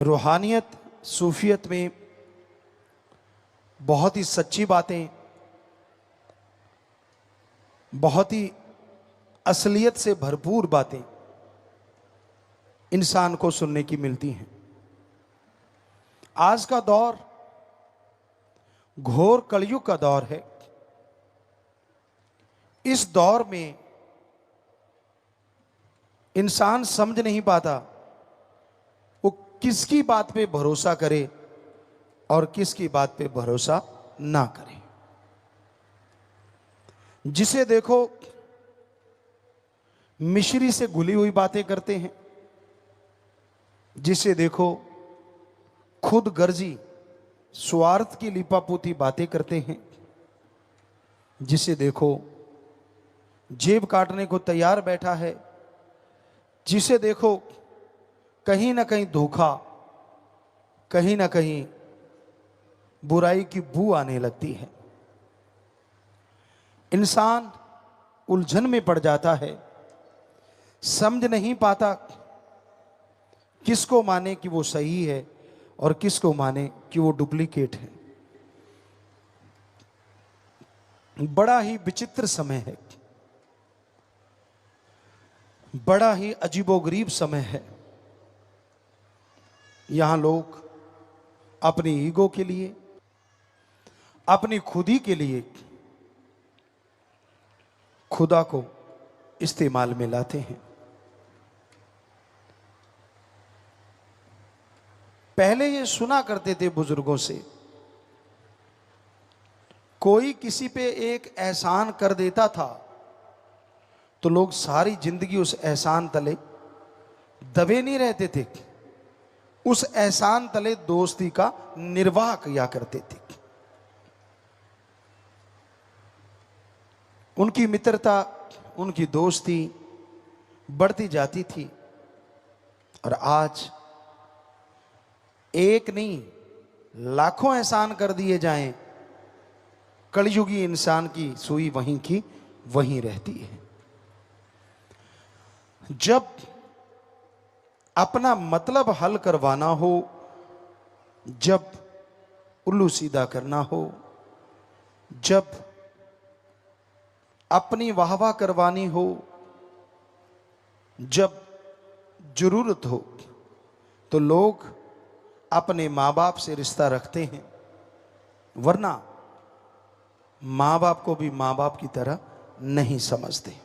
रूहानियत सूफियत में बहुत ही सच्ची बातें, बहुत ही असलियत से भरपूर बातें इंसान को सुनने की मिलती हैं। आज का दौर घोर कलयुग का दौर है। इस दौर में इंसान समझ नहीं पाता वो किसकी बात पे भरोसा करे और किसकी बात पे भरोसा ना करे। जिसे देखो मिश्री से घुली हुई बातें करते हैं, जिसे देखो खुद गर्जी स्वार्थ की लिपापोती बातें करते हैं, जिसे देखो जेब काटने को तैयार बैठा है, जिसे देखो कहीं ना कहीं धोखा, कहीं ना कहीं बुराई की बू आने लगती है। इंसान उलझन में पड़ जाता है, समझ नहीं पाता किसको माने कि वो सही है और किसको माने कि वो डुप्लीकेट है। बड़ा ही विचित्र समय है, बड़ा ही अजीबोगरीब समय है। यहां लोग अपनी ईगो के लिए, अपनी खुदी के लिए खुदा को इस्तेमाल में लाते हैं। पहले ये सुना करते थे बुजुर्गों से, कोई किसी पे एक एहसान कर देता था तो लोग सारी जिंदगी उस एहसान तले दबे नहीं रहते थे, उस एहसान तले दोस्ती का निर्वाह किया करते थे। उनकी मित्रता, उनकी दोस्ती बढ़ती जाती थी। और आज एक नहीं लाखों एहसान कर दिए जाएं, कलयुगी इंसान की सुई वहीं की वहीं रहती है। जब अपना मतलब हल करवाना हो, जब उल्लू सीधा करना हो, जब अपनी वाहवाह करवानी हो, जब जरूरत हो, तो लोग अपने माँ बाप से रिश्ता रखते हैं, वरना माँ बाप को भी माँ बाप की तरह नहीं समझते।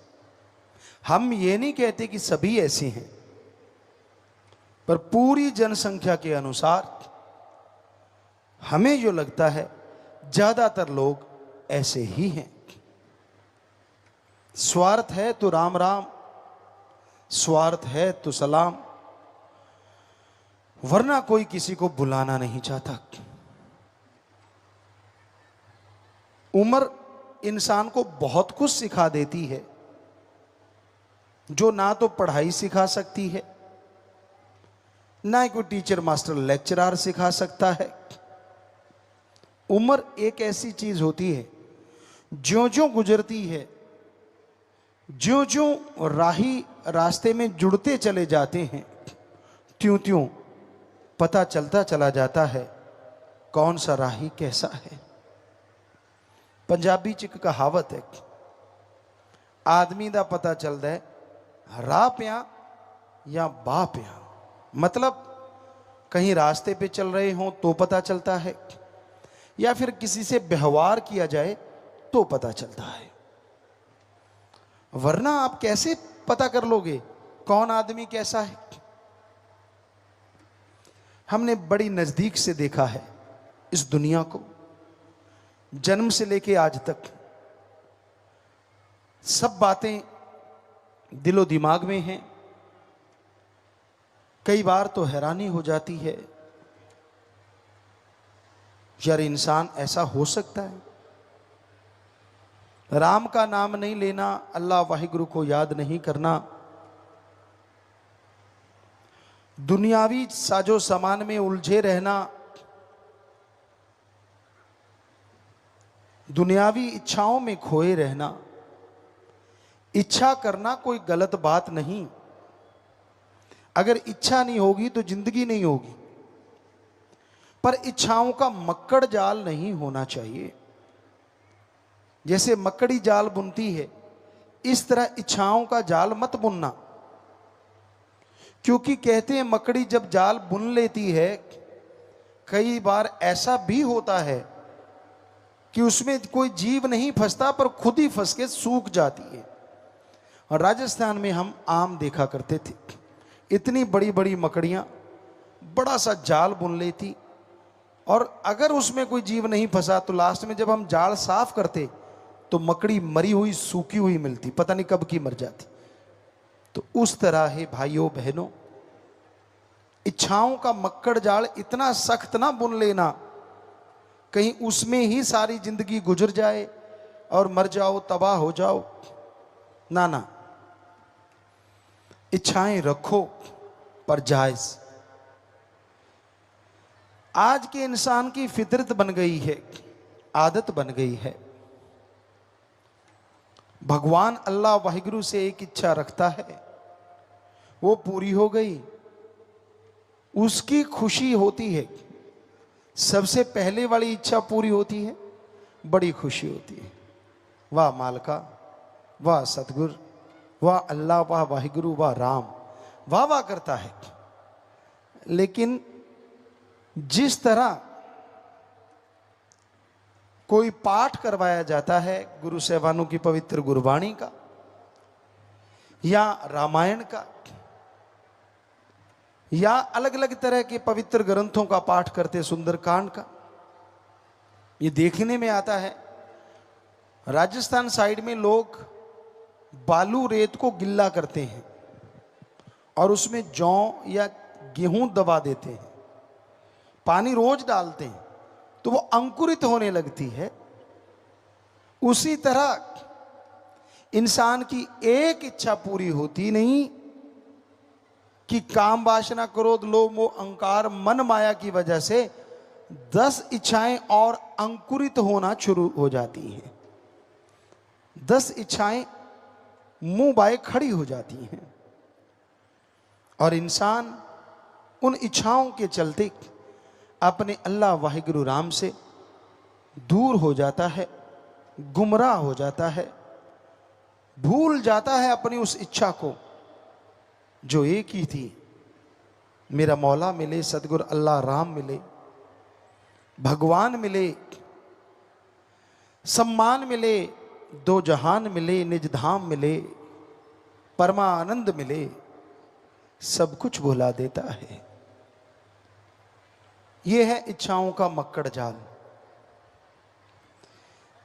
हम ये नहीं कहते कि सभी ऐसे हैं, पर पूरी जनसंख्या के अनुसार हमें जो लगता है ज्यादातर लोग ऐसे ही हैं। स्वार्थ है तो राम राम, स्वार्थ है तो सलाम, वरना कोई किसी को बुलाना नहीं चाहता। उम्र इंसान को बहुत कुछ सिखा देती है, जो ना तो पढ़ाई सिखा सकती है, ना ही कोई टीचर मास्टर लेक्चरर सिखा सकता है। उम्र एक ऐसी चीज होती है, ज्यों ज्यों गुजरती है, ज्यों ज्यों राही रास्ते में जुड़ते चले जाते हैं, त्यों त्यों पता चलता चला जाता है कौन सा राही कैसा है। पंजाबी च एक कहावत है, आदमी दा पता चलता है राह पिया या बाह पिया। मतलब कहीं रास्ते पे चल रहे हों तो पता चलता है, या फिर किसी से व्यवहार किया जाए तो पता चलता है, वरना आप कैसे पता कर लोगे कौन आदमी कैसा है। हमने बड़ी नजदीक से देखा है इस दुनिया को, जन्म से लेके आज तक सब बातें दिलो दिमाग में हैं। कई बार तो हैरानी हो जाती है, यार इंसान ऐसा हो सकता है। राम का नाम नहीं लेना, अल्लाह वाहिगुरु को याद नहीं करना, दुनियावी साजो सामान में उलझे रहना, दुनियावी इच्छाओं में खोए रहना। इच्छा करना कोई गलत बात नहीं, अगर इच्छा नहीं होगी तो जिंदगी नहीं होगी। पर इच्छाओं का मक्कड़ जाल नहीं होना चाहिए। जैसे मकड़ी जाल बुनती है, इस तरह इच्छाओं का जाल मत बुनना। क्योंकि कहते हैं मकड़ी जब जाल बुन लेती है, कई बार ऐसा भी होता है कि उसमें कोई जीव नहीं फंसता, पर खुद ही फंस के सूख जाती है। और राजस्थान में हम आम देखा करते थे, इतनी बड़ी बड़ी मकड़ियां बड़ा सा जाल बुन लेती, और अगर उसमें कोई जीव नहीं फंसा तो लास्ट में जब हम जाल साफ करते तो मकड़ी मरी हुई सूखी हुई मिलती, पता नहीं कब की मर जाती। तो उस तरह है भाइयों बहनों, इच्छाओं का मक्कड़ जाल इतना सख्त ना बुन लेना कहीं उसमें ही सारी जिंदगी गुजर जाए और मर जाओ, तबाह हो जाओ। ना ना, इच्छाएं रखो पर जायज। आज के इंसान की फितरत बन गई है, आदत बन गई है। भगवान अल्लाह वाहिगुरु से एक इच्छा रखता है, वो पूरी हो गई, उसकी खुशी होती है। सबसे पहले वाली इच्छा पूरी होती है, बड़ी खुशी होती है। वाह मालका, वाह सतगुर, वाह अल्लाह, वाह वाहिगुरु, वाह राम, वाह वाह करता है। लेकिन जिस तरह कोई पाठ करवाया जाता है गुरु साहबानों की पवित्र गुरबाणी का या रामायण का या अलग अलग तरह के पवित्र ग्रंथों का पाठ करते, सुंदरकांड का, ये देखने में आता है राजस्थान साइड में लोग बालू रेत को गिल्ला करते हैं और उसमें जौ या गेहूं दबा देते हैं, पानी रोज डालते हैं तो वो अंकुरित होने लगती है। उसी तरह इंसान की एक इच्छा पूरी होती नहीं कि काम वासना क्रोध लोभ मोह अहंकार मन माया की वजह से 10 इच्छाएं और अंकुरित होना शुरू हो जाती हैं। 10 इच्छाएं मुंह बाए खड़ी हो जाती हैं और इंसान उन इच्छाओं के चलते अपने अल्लाह वाहिगुरु राम से दूर हो जाता है, गुमराह हो जाता है, भूल जाता है अपनी उस इच्छा को जो एक ही थी, मेरा मौला मिले, सतगुरु अल्लाह राम मिले, भगवान मिले, सम्मान मिले, दो जहान मिले, निज धाम मिले, परमानंद मिले, सब कुछ भुला देता है। यह है इच्छाओं का मक्कड़ जाल।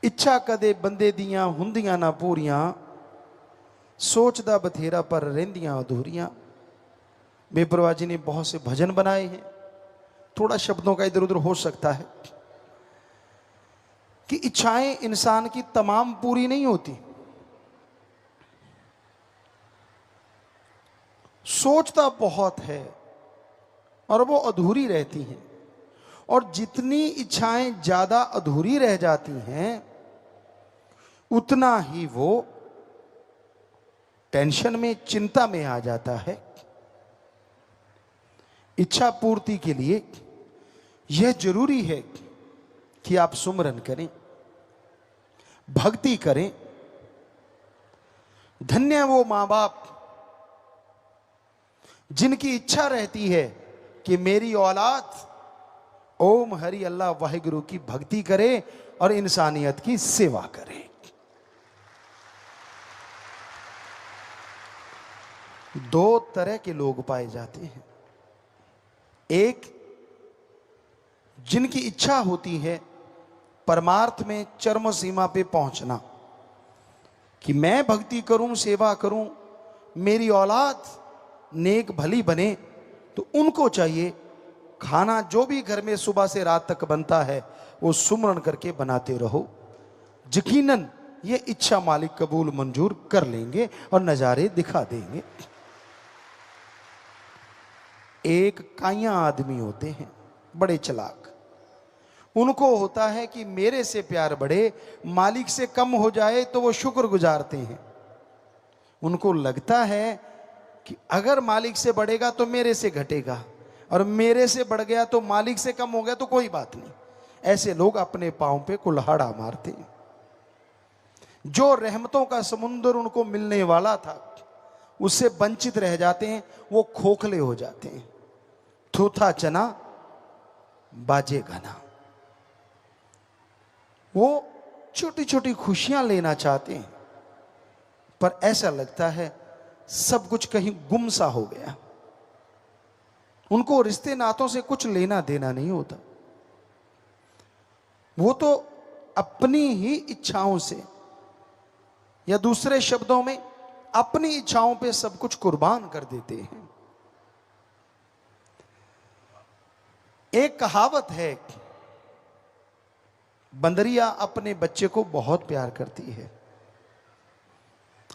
इच्छा कदे बंदे दियां हुंदियां ना पूरियां, सोचदा बथेरा पर रहंदियां अधूरियां। बेपरवाह जी ने बहुत से भजन बनाए हैं, थोड़ा शब्दों का इधर उधर हो सकता है कि इच्छाएं इंसान की तमाम पूरी नहीं होती। सोचता बहुत है और वो अधूरी रहती हैं, और जितनी इच्छाएं ज्यादा अधूरी रह जाती हैं उतना ही वो टेंशन में, चिंता में आ जाता है। इच्छा पूर्ति के लिए यह जरूरी है कि आप सुमरन करें, भक्ति करें। धन्य वो मां बाप जिनकी इच्छा रहती है कि मेरी औलाद ओम हरि अल्लाह वाहिगुरु की भक्ति करे और इंसानियत की सेवा करे। दो तरह के लोग पाए जाते हैं, एक जिनकी इच्छा होती है परमार्थ में चरम सीमा पे पहुंचना कि मैं भक्ति करूं, सेवा करूं, मेरी औलाद नेक भली बने, तो उनको चाहिए खाना जो भी घर में सुबह से रात तक बनता है वो सुमरन करके बनाते रहो। यकीनन ये इच्छा मालिक कबूल मंजूर कर लेंगे और नजारे दिखा देंगे। एक काइयां आदमी होते हैं, बड़े चालाक, उनको होता है कि मेरे से प्यार बढ़े, मालिक से कम हो जाए तो वो शुक्र गुजारते हैं। उनको लगता है कि अगर मालिक से बढ़ेगा तो मेरे से घटेगा, और मेरे से बढ़ गया तो मालिक से कम हो गया तो कोई बात नहीं। ऐसे लोग अपने पांव पे कुल्हाड़ा मारते हैं। जो रहमतों का समुंदर उनको मिलने वाला था उससे वंचित रह जाते हैं, वो खोखले हो जाते हैं। थूथा चना बाजे गाना। वो छोटी छोटी खुशियां लेना चाहते हैं, पर ऐसा लगता है सब कुछ कहीं गुम सा हो गया। उनको रिश्ते नातों से कुछ लेना देना नहीं होता। वो तो अपनी ही इच्छाओं से, या दूसरे शब्दों में अपनी इच्छाओं पे सब कुछ कुर्बान कर देते हैं। एक कहावत है, बंदरिया अपने बच्चे को बहुत प्यार करती है।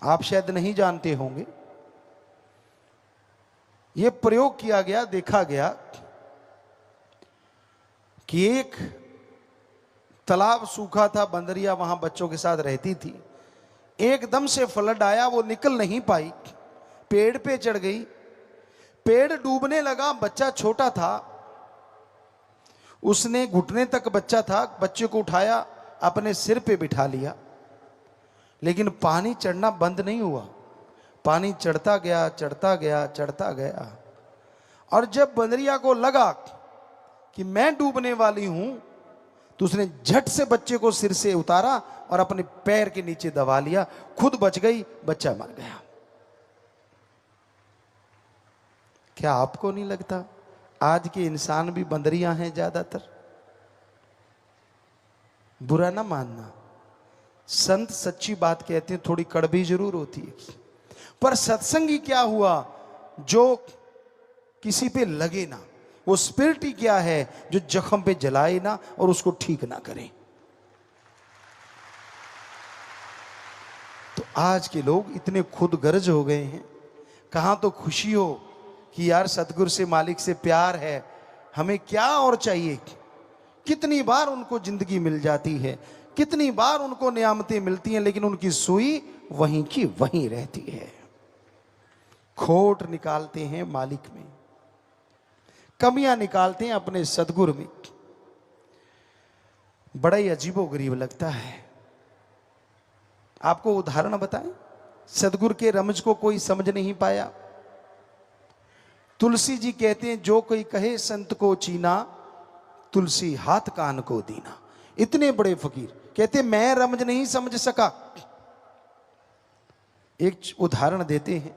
आप शायद नहीं जानते होंगे। यह प्रयोग किया गया, देखा गया कि एक तालाब सूखा था, बंदरिया वहां बच्चों के साथ रहती थी। एकदम से फ्लड आया, वो निकल नहीं पाई, पेड़ पे चढ़ गई, पेड़ डूबने लगा। बच्चा छोटा था, उसने घुटने तक बच्चा था, बच्चे को उठाया, अपने सिर पे बिठा लिया, लेकिन पानी चढ़ना बंद नहीं हुआ। पानी चढ़ता गया, चढ़ता गया, चढ़ता गया। और जब बंदरिया को लगा कि मैं डूबने वाली हूं, तो उसने झट से बच्चे को सिर से उतारा और अपने पैर के नीचे दबा लिया। खुद बच गई, बच्चा मर गया। क्या आपको नहीं लगता आज के इंसान भी बंदरियां हैं ज्यादातर? बुरा ना मानना, संत सच्ची बात कहते हैं, थोड़ी कड़वी जरूर होती है, पर सत्संगी क्या हुआ जो किसी पे लगे ना। वो स्पिरिट ही क्या है जो जख्म पे जलाए ना और उसको ठीक ना करे। तो आज के लोग इतने खुद गर्ज हो गए हैं। कहां तो खुशी हो कि यार सतगुरु से, मालिक से प्यार है, हमें क्या और चाहिए। कितनी बार उनको जिंदगी मिल जाती है, कितनी बार उनको नियामतें मिलती हैं, लेकिन उनकी सुई वहीं की वहीं रहती है। खोट निकालते हैं मालिक में, कमियां निकालते हैं अपने सदगुरु में। बड़ा ही अजीबोगरीब लगता है। आपको उदाहरण बताएं, सदगुरु के रमज को कोई समझ नहीं पाया। तुलसी जी कहते हैं, जो कोई कहे संत को चीना, तुलसी हाथ कान को दीना। इतने बड़े फकीर कहते मैं रमज नहीं समझ सका। एक उदाहरण देते हैं,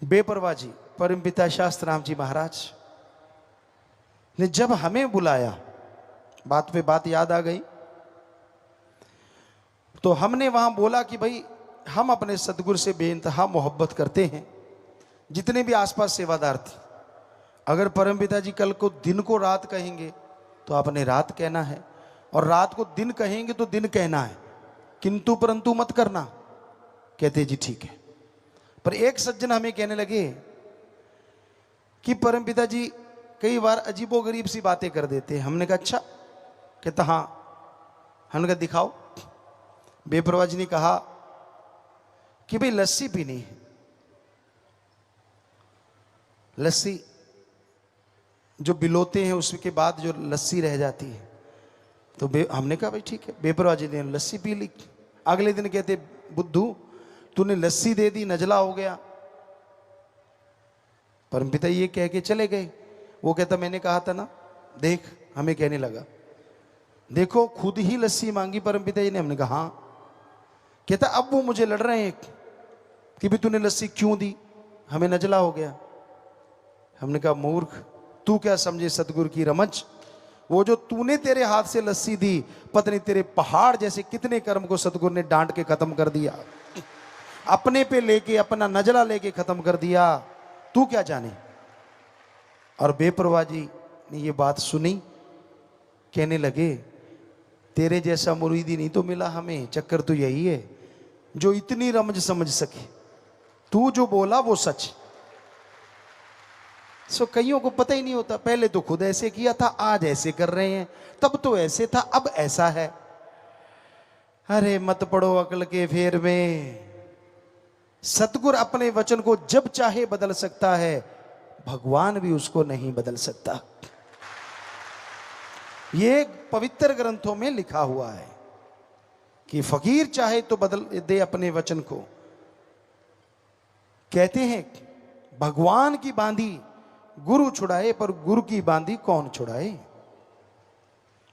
बेपरवाह जी परमपिता शास्त्राम जी महाराज ने जब हमें बुलाया, बात पे बात याद आ गई, तो हमने वहां बोला कि भाई हम अपने सदगुरु से बेइंतहा मोहब्बत करते हैं। जितने भी आसपास सेवादार थे, अगर परमपिता जी कल को दिन को रात कहेंगे तो आपने रात कहना है, और रात को दिन कहेंगे तो दिन कहना है, किंतु परंतु मत करना। कहते जी ठीक है। पर एक सज्जन हमें कहने लगे कि परमपिता जी कई बार अजीबोगरीब सी बातें कर देते हैं। हमने कहा अच्छा। कहता हाँ। हमने कहा दिखाओ। बेपरवाह जी ने कहा कि भाई लस्सी पीनी है, लस्सी जो बिलोते हैं उसके बाद जो लस्सी रह जाती है, तो हमने कहा भाई ठीक है। बेपरवाह जी ने लस्सी पी ली। अगले दिन कहते बुद्धू तूने लस्सी दे दी, नजला हो गया। परमपिता ये कह के चले गए। वो कहता मैंने कहा था ना, देख हमें कहने लगा, देखो खुद ही लस्सी मांगी परमपिता जी ने। हमने कहा हाँ। कहता अब वो मुझे लड़ रहे हैं कि भी तूने लस्सी क्यों दी, हमें नजला हो गया। हमने कहा मूर्ख, तू क्या समझे सतगुरु की रमज। वो जो तूने तेरे हाथ से लस्सी दी, पता नहीं तेरे पहाड़ जैसे कितने कर्म को सतगुरु ने डांट के खत्म कर दिया, अपने पे लेके, अपना नजला लेके खत्म कर दिया, तू क्या जाने। और बेपरवाह जी ने ये बात सुनी, कहने लगे तेरे जैसा मुरीदी नहीं तो मिला हमें। चक्कर तो यही है जो इतनी रमज समझ सके। तू जो बोला वो सच। सो कईयों को पता ही नहीं होता, पहले तो खुद ऐसे किया था, आज ऐसे कर रहे हैं, तब तो ऐसे था, अब ऐसा है। अरे मत पड़ो अकल के फेर में। सतगुरु अपने वचन को जब चाहे बदल सकता है, भगवान भी उसको नहीं बदल सकता। ये पवित्र ग्रंथों में लिखा हुआ है कि फकीर चाहे तो बदल दे अपने वचन को। कहते हैं भगवान की बांधी गुरु छुड़ाए, पर गुरु की बांधी कौन छुड़ाए।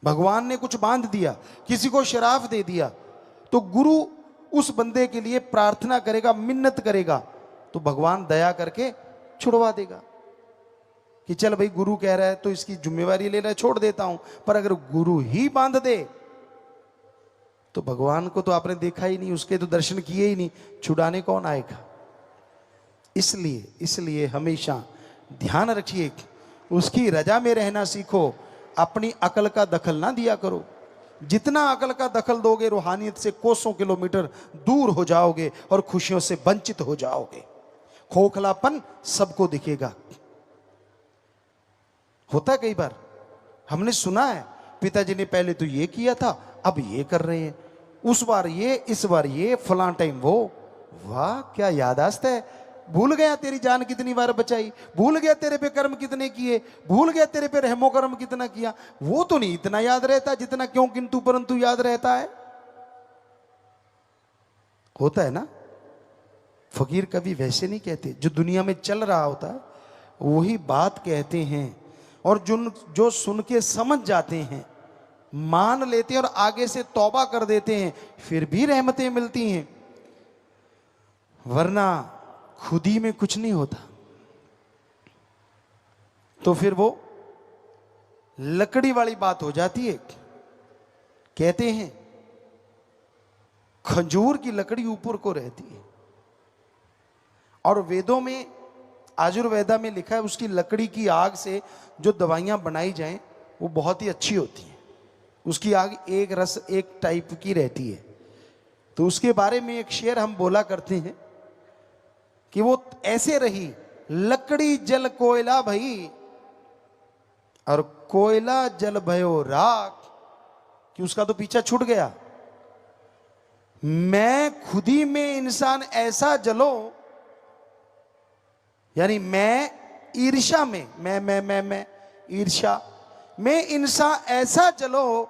भगवान ने कुछ बांध दिया, किसी को शराफ दे दिया, तो गुरु उस बंदे के लिए प्रार्थना करेगा, मिन्नत करेगा, तो भगवान दया करके छुड़वा देगा कि चल भाई गुरु कह रहा है तो इसकी जिम्मेवारी ले रहा है, छोड़ देता हूं। पर अगर गुरु ही बांध दे तो भगवान को तो आपने देखा ही नहीं, उसके तो दर्शन किए ही नहीं, छुड़ाने कौन आएगा। इसलिए हमेशा ध्यान रखिए, उसकी रजा में रहना सीखो, अपनी अकल का दखल ना दिया करो। जितना अकल का दखल दोगे रूहानियत से कोसों किलोमीटर दूर हो जाओगे और खुशियों से वंचित हो जाओगे। खोखलापन सबको दिखेगा। होता कई बार हमने सुना है पिताजी ने पहले तो ये किया था, अब ये कर रहे हैं, उस बार ये, इस बार ये, फलां टाइम वो। वाह क्या यादाश्त है। भूल गया तेरी जान कितनी बार बचाई, भूल गया तेरे पे कर्म कितने किए, भूल गया तेरे पे रहमो कर्म कितना किया। वो तो नहीं इतना याद रहता जितना क्यों किंतु परंतु याद रहता है। होता है ना। फकीर कभी वैसे नहीं कहते, जो दुनिया में चल रहा होता है वही बात कहते हैं, और जो सुन के समझ जाते हैं, मान लेते हैं और आगे से तौबा कर देते हैं, फिर भी रहमतें मिलती हैं। वरना खुद ही में कुछ नहीं होता। तो फिर वो लकड़ी वाली बात हो जाती है। कहते हैं खजूर की लकड़ी ऊपर को रहती है, और वेदों में, आयुर्वेदा में लिखा है उसकी लकड़ी की आग से जो दवाइयां बनाई जाएं वो बहुत ही अच्छी होती हैं। उसकी आग एक रस एक टाइप की रहती है। तो उसके बारे में एक शेर हम बोला करते हैं कि वो ऐसे रही, लकड़ी जल कोयला भई और कोयला जल भयो राख, कि उसका तो पीछा छूट गया। मैं खुद ही में इंसान ऐसा जलो, यानी मैं ईर्ष्या में, मैं ईर्ष्या में इंसान ऐसा जलो,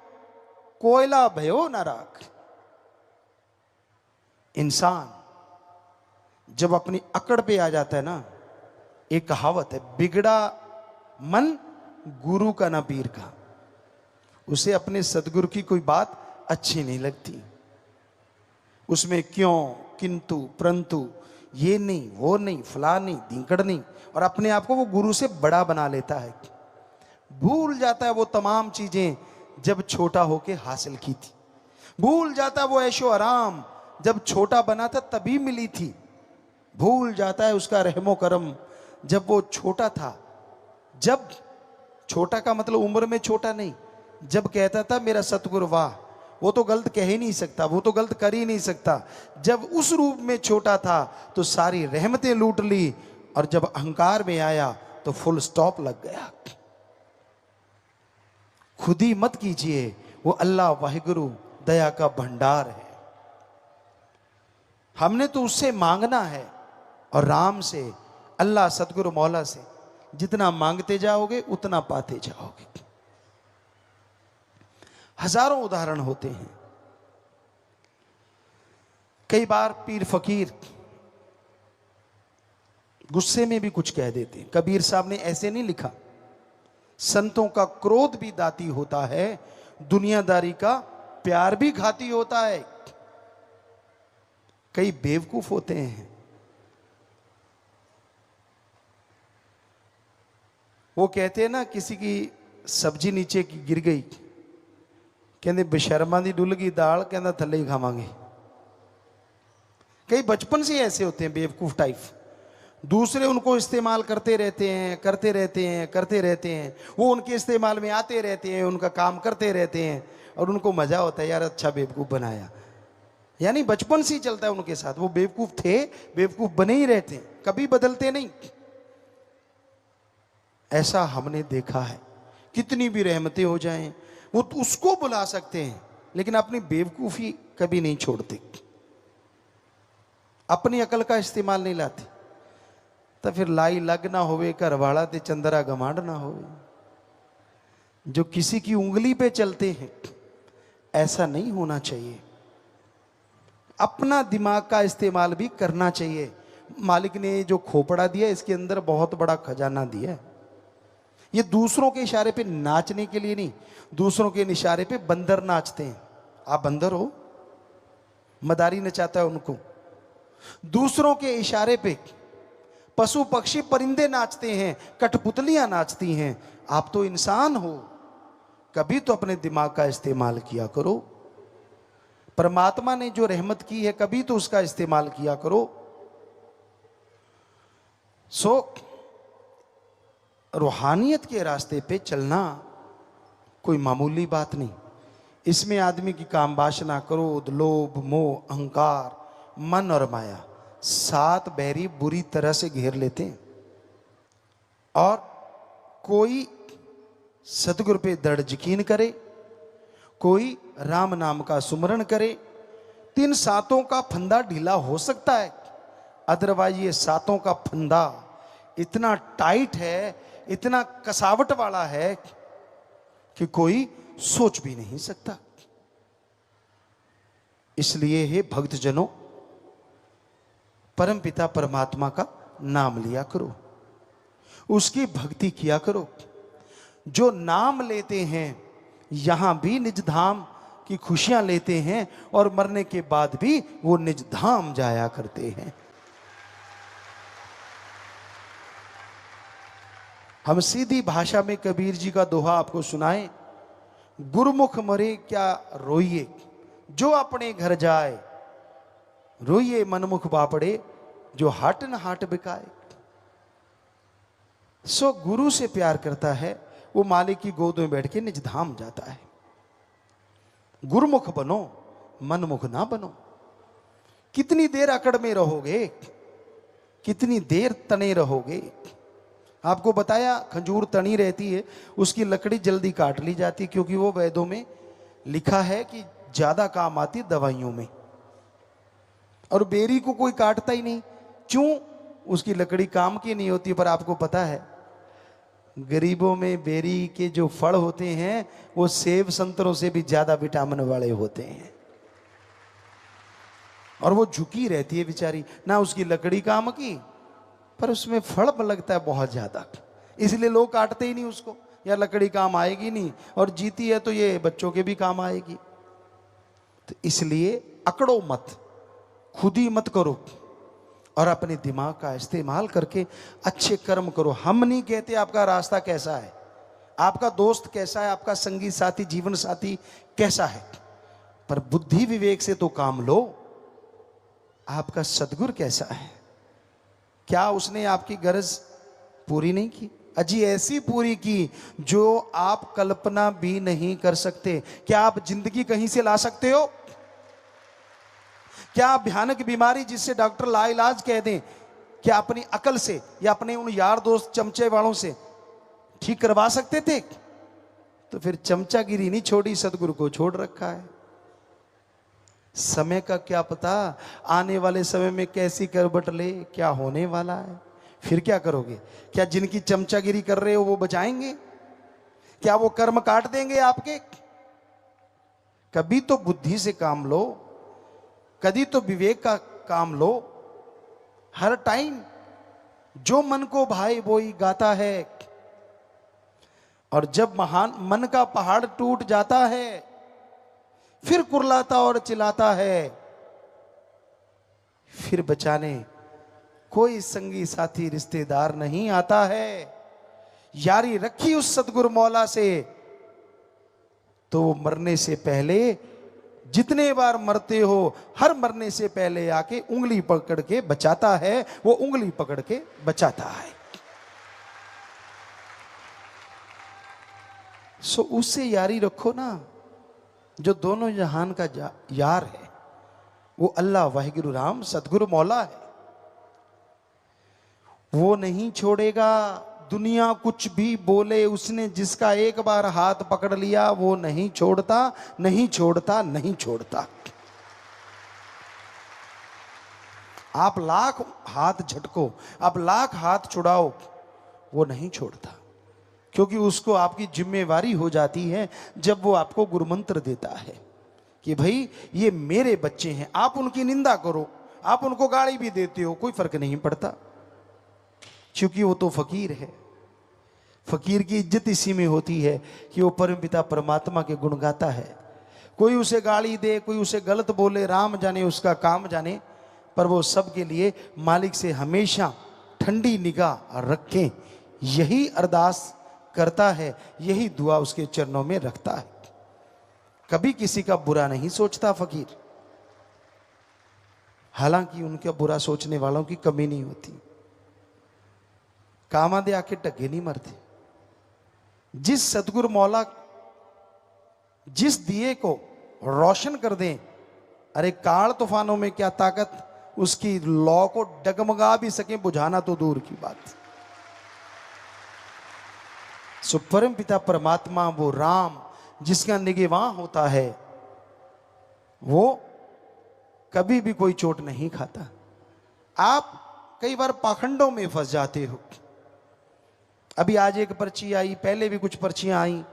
कोयला भयो न राख। इंसान जब अपनी अकड़ पे आ जाता है ना, एक कहावत है, बिगड़ा मन गुरु का ना पीर का। उसे अपने सदगुरु की कोई बात अच्छी नहीं लगती। उसमें क्यों, किंतु, परंतु, ये नहीं, वो नहीं, फला नहीं, धिंकड़ नहीं, और अपने आप को वो गुरु से बड़ा बना लेता है। भूल जाता है वो तमाम चीजें जब छोटा होके हासिल की थी। भूल जाता है वो ऐशो आराम जब छोटा बना था तभी मिली थी। भूल जाता है उसका रहमो करम जब वो छोटा था। जब छोटा का मतलब उम्र में छोटा नहीं, जब कहता था मेरा सतगुरु वाह, वो तो गलत कह ही नहीं सकता, वो तो गलत कर ही नहीं सकता। जब उस रूप में छोटा था तो सारी रहमतें लूट ली, और जब अहंकार में आया तो फुल स्टॉप लग गया। खुद ही मत कीजिए, वो अल्लाह वाहिगुरु दया का भंडार है। हमने तो उससे मांगना है, और राम से, अल्लाह सतगुरु मौला से जितना मांगते जाओगे उतना पाते जाओगे। हजारों उदाहरण होते हैं। कई बार पीर फकीर गुस्से में भी कुछ कह देते हैं। कबीर साहब ने ऐसे नहीं लिखा, संतों का क्रोध भी दाती होता है, दुनियादारी का प्यार भी घाती होता है। कई बेवकूफ होते हैं, वो कहते हैं ना, किसी की सब्जी नीचे की गिर गई, कहते बेशर्मा दी डुल गई दाल, कहता थल्ले ही खावांगे। कई बचपन से ऐसे होते हैं बेवकूफ टाइप। दूसरे उनको इस्तेमाल करते रहते हैं, करते रहते हैं, करते रहते हैं। वो उनके इस्तेमाल में आते रहते हैं, उनका काम करते रहते हैं, और उनको मजा होता है, यार अच्छा बेवकूफ बनाया। यानी बचपन से ही चलता है उनके साथ। वो बेवकूफ थे, बेवकूफ बने ही रहते हैं, कभी बदलते नहीं। ऐसा हमने देखा है। कितनी भी रहमतें हो जाएं, वो तो उसको बुला सकते हैं, लेकिन अपनी बेवकूफी कभी नहीं छोड़ते, अपनी अकल का इस्तेमाल नहीं लाते। तो फिर लाई लग ना होवे, घर वाला ते चंदरा गमांड ना होवे। जो किसी की उंगली पे चलते हैं, ऐसा नहीं होना चाहिए। अपना दिमाग का इस्तेमाल भी करना चाहिए। मालिक ने जो खोपड़ा दिया, इसके अंदर बहुत बड़ा खजाना दिया है। ये दूसरों के इशारे पे नाचने के लिए नहीं, दूसरों के इशारे पे बंदर नाचते हैं। आप बंदर हो, मदारी नचाता है उनको। दूसरों के इशारे पे पशु पक्षी परिंदे नाचते हैं, कठपुतलियां नाचती हैं। आप तो इंसान हो, कभी तो अपने दिमाग का इस्तेमाल किया करो। परमात्मा ने जो रहमत की है, कभी तो उसका इस्तेमाल किया करो। सो रूहानियत के रास्ते पे चलना कोई मामूली बात नहीं। इसमें आदमी की काम वासना, क्रोध, लोभ, मोह, अहंकार, मन और माया, 7 बैरी बुरी तरह से घेर लेते हैं। और कोई सतगुरु पे दृढ़ यकीन करे, कोई राम नाम का सुमरण करे, 3 सातों का फंदा ढीला हो सकता है। अदरवाइज ये 7 का फंदा इतना टाइट है, इतना कसावट वाला है कि कोई सोच भी नहीं सकता। इसलिए हे भक्तजनों, परम पिता परमात्मा का नाम लिया करो, उसकी भक्ति किया करो। जो नाम लेते हैं यहां भी निज धाम की खुशियां लेते हैं, और मरने के बाद भी वो निज धाम जाया करते हैं। हम सीधी भाषा में कबीर जी का दोहा आपको सुनाएं। गुरुमुख मरे क्या रोइए, जो अपने घर जाए, रोइए मनमुख बापड़े, जो हाट न हाट बिकाए। सो गुरु से प्यार करता है, वो मालिक की गोद में बैठ के निज धाम जाता है। गुरुमुख बनो, मनमुख ना बनो। कितनी देर अकड़ में रहोगे, कितनी देर तने रहोगे। आपको बताया खजूर तनी रहती है, उसकी लकड़ी जल्दी काट ली जाती, क्योंकि वो वेदों में लिखा है कि ज्यादा काम आती दवाइयों में। और बेरी को कोई काटता ही नहीं, क्यों? उसकी लकड़ी काम की नहीं होती। पर आपको पता है, गरीबों में बेरी के जो फल होते हैं वो सेब संतरों से भी ज्यादा विटामिन वाले होते हैं। और वो झुकी रहती है बेचारी, ना उसकी लकड़ी काम की, पर उसमें फल लगता है बहुत ज्यादा, इसलिए लोग काटते ही नहीं उसको। यार लकड़ी काम आएगी नहीं, और जीती है तो ये बच्चों के भी काम आएगी। तो इसलिए अकड़ो मत, खुद ही मत करो, और अपने दिमाग का इस्तेमाल करके अच्छे कर्म करो। हम नहीं कहते आपका रास्ता कैसा है, आपका दोस्त कैसा है, आपका संगी साथी, जीवन साथी कैसा है, पर बुद्धि विवेक से तो काम लो। आपका सदगुरु कैसा है, क्या उसने आपकी गरज पूरी नहीं की? अजी ऐसी पूरी की जो आप कल्पना भी नहीं कर सकते। क्या आप जिंदगी कहीं से ला सकते हो? क्या आप भयानक बीमारी जिससे डॉक्टर लाइलाज कह दें, क्या अपनी अकल से या अपने उन यार दोस्त चमचे वालों से ठीक करवा सकते थे? तो फिर चमचागिरी नहीं छोड़ी, सदगुरु को छोड़ रखा है। समय का क्या पता, आने वाले समय में कैसी करवट ले, क्या होने वाला है। फिर क्या करोगे? क्या जिनकी चमचागिरी कर रहे हो वो बचाएंगे? क्या वो कर्म काट देंगे आपके? कभी तो बुद्धि से काम लो, कभी तो विवेक का काम लो। हर टाइम जो मन को भाई वो ही गाता है। और जब महान मन का पहाड़ टूट जाता है, फिर कुर्लाता और चिल्लाता है, फिर बचाने कोई संगी साथी रिश्तेदार नहीं आता है। यारी रखी उस सदगुरु मौला से, तो वो मरने से पहले, जितने बार मरते हो, हर मरने से पहले आके उंगली पकड़ के बचाता है। वो उंगली पकड़ के बचाता है। सो उससे यारी रखो ना, जो दोनों जहान का यार है। वो अल्लाह वाहिगुरु राम सदगुरु मौला है। वो नहीं छोड़ेगा। दुनिया कुछ भी बोले, उसने जिसका एक बार हाथ पकड़ लिया वो नहीं छोड़ता, नहीं छोड़ता, नहीं छोड़ता। आप लाख हाथ झटको, आप लाख हाथ छुड़ाओ, वो नहीं छोड़ता, क्योंकि उसको आपकी जिम्मेवारी हो जाती है जब वो आपको गुरुमंत्र देता है कि भाई ये मेरे बच्चे हैं। आप उनकी निंदा करो, आप उनको गाली भी देते हो, कोई फर्क नहीं पड़ता, क्योंकि वो तो फकीर है। फकीर की इज्जत इसी में होती है कि वो परमपिता परमात्मा के गुण गाता है। कोई उसे गाली दे, कोई उसे गलत बोले, राम जाने उसका काम जाने, पर वो सबके लिए मालिक से हमेशा ठंडी निगाह रखें, यही अरदास करता है, यही दुआ उसके चरणों में रखता है। कभी किसी का बुरा नहीं सोचता फकीर, हालांकि उनका बुरा सोचने वालों की कमी नहीं होती। कामादे आके टगे नहीं मरते। जिस सतगुरु मौला जिस दिए को रोशन कर दें, अरे काल तूफानों में क्या ताकत, उसकी लौ को डगमगा भी सके बुझाना तो दूर की बात। सो परम पिता परमात्मा वो राम जिसका निगहबान होता है, वो कभी भी कोई चोट नहीं खाता। आप कई बार पाखंडों में फंस जाते हो। अभी आज एक पर्ची आई, पहले भी कुछ पर्चियां आई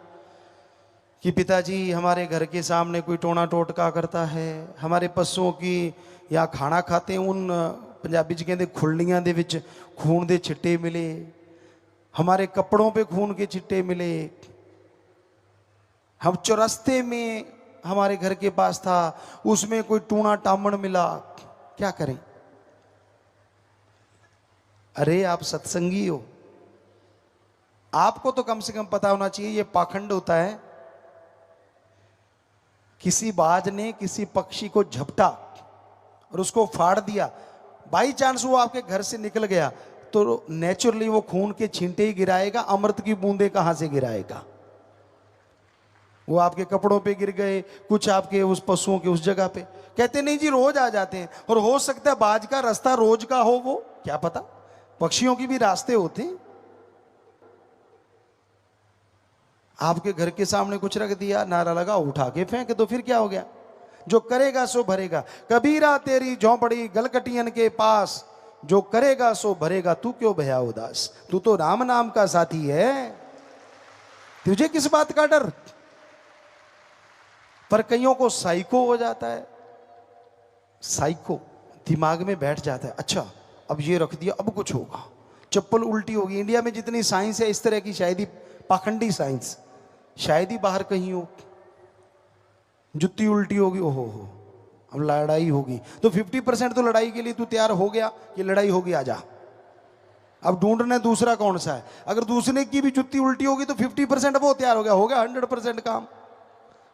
कि पिताजी हमारे घर के सामने कोई टोना टोटका करता है, हमारे पशुओं की या खाना खाते उन पंजाबी च कहते खुरलियां दे विच खून दे छिट्टे मिले, हमारे कपड़ों पे खून के छिट्टे मिले, हम चौरस्ते में हमारे घर के पास था उसमें कोई टूना टामण मिला, क्या करें। अरे आप सत्संगी हो, आपको तो कम से कम पता होना चाहिए ये पाखंड होता है। किसी बाज ने किसी पक्षी को झपटा और उसको फाड़ दिया, बाई चांस वो आपके घर से निकल गया, तो नेचुरली वो खून के छींटे ही गिराएगा, अमृत की बूंदे कहां से गिराएगा। वो आपके कपड़ों पे गिर गए, कुछ आपके उस पशुओं के उस जगह पे, कहते नहीं जी रोज आ जाते हैं। और हो सकता है बाज का रास्ता रोज का हो, वो क्या पता, पक्षियों की भी रास्ते होते हैं। आपके घर के सामने कुछ रख दिया, नारा लगा, उठा के फेंक दो, फिर क्या हो गया। जो करेगा सो भरेगा, कबीरा तेरी झोंपड़ी गलकटियन के पास, जो करेगा सो भरेगा, तू क्यों भया उदास, तू तो राम नाम का साथी है, तुझे किस बात का डर। पर कईयों को साइको हो जाता है, साइको दिमाग में बैठ जाता है, अच्छा अब ये रख दिया अब कुछ होगा, चप्पल उल्टी होगी। इंडिया में जितनी साइंस है इस तरह की, शायद ही पाखंडी साइंस, शायद ही बाहर कहीं हो। जुत्ती उल्टी होगी, ओहो हो, अब लड़ाई होगी, तो 50% तो लड़ाई के लिए तू तैयार हो गया कि लड़ाई होगी, आजा। अब ढूंढने दूसरा कौन सा है। अगर दूसरे की भी जुत्ती उल्टी होगी तो 50% वो तैयार हो गया 100% काम।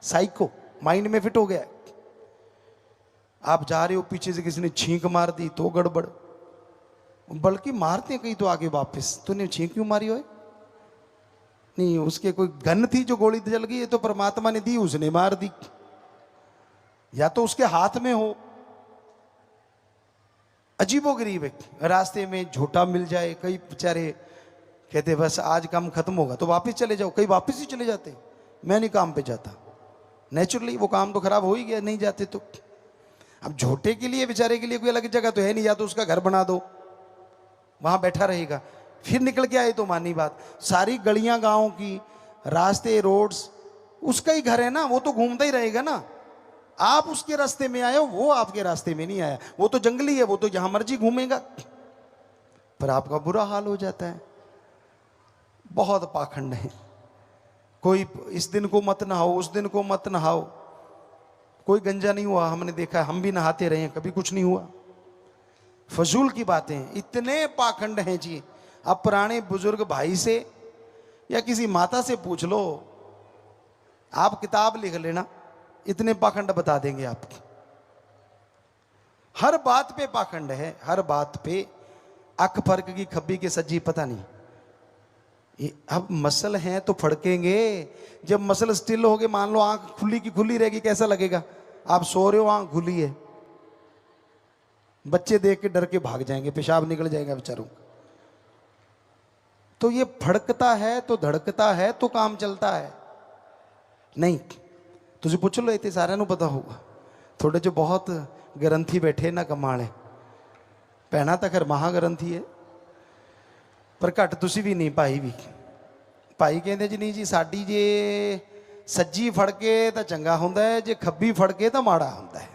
साइको माइंड में फिट हो गया। आप जा रहे हो, पीछे से किसी ने छींक मार दी तो गड़बड़, बल्कि मारते कहीं तो आगे वापस, तूने छींक क्यों मारी हो, नहीं उसके कोई गन थी जो गोली जल गई, ये तो परमात्मा ने दी, उसने मार दी, या तो उसके हाथ में हो। अजीबोगरीब है। रास्ते में झूठा मिल जाए, कई बेचारे कहते बस आज काम खत्म होगा तो वापस चले जाओ, कई वापस ही चले जाते, मैं नहीं काम पे जाता, नेचुरली वो काम तो खराब हो ही गया, नहीं जाते तो। अब झूठे के लिए बेचारे के लिए कोई अलग जगह तो है नहीं, या तो उसका घर बना दो वहां बैठा रहेगा, फिर निकल के आए तो मानी बात। सारी गलियां गांव की, रास्ते रोड्स उसका ही घर है ना, वो तो घूमता ही रहेगा ना। आप उसके रास्ते में आए हो, वो आपके रास्ते में नहीं आया, वो तो जंगली है, वो तो जहां मर्जी घूमेगा, पर आपका बुरा हाल हो जाता है। बहुत पाखंड है। कोई इस दिन को मत नहाओ, उस दिन को मत नहाओ, कोई गंजा नहीं हुआ, हमने देखा, हम भी नहाते रहे, कभी कुछ नहीं हुआ। फजूल की बातें, इतने पाखंड हैं जी। अब पुराने बुजुर्ग भाई से या किसी माता से पूछ लो, आप किताब लिख लेना, इतने पाखंड बता देंगे आपको। हर बात पे पाखंड है, हर बात पे। अक फर्क की खब्बी के सज्जी पता नहीं। अब मसल हैं तो फड़केंगे, जब मसल स्टिल हो गए, मान लो आंख खुली की खुली रहेगी, कैसा लगेगा। आप सो रहे हो, आंख खुली है, बच्चे देख के डर के भाग जाएंगे, पेशाब निकल जाएगा बेचारों। तो ये फड़कता है तो धड़कता है तो काम चलता है नहीं। तुझे पूछ लो, इतने सारे पता होगा, थोड़े जो बहुत ग्रंथी बैठे ना कमाने, ਭੈਣਾਂ ਤਾਂ ਖੈਰ ਮਹਾਗ੍ਰੰਥੀ ਹੈ, ਪਰ ਘੱਟ ਤੁਸੀਂ ਵੀ ਨਹੀਂ, ਭਾਈ ਵੀ। ਭਾਈ ਕਹਿੰਦੇ ਜੀ ਨਹੀਂ ਜੀ, ਸਾਡੀ ਜੇ ਸੱਜੀ ਫੜ ਕੇ ਤਾਂ ਚੰਗਾ ਹੁੰਦਾ ਹੈ, ਜੇ ਖੱਬੀ ਫੜ ਕੇ ਤਾਂ ਮਾੜਾ ਹੁੰਦਾ ਹੈ।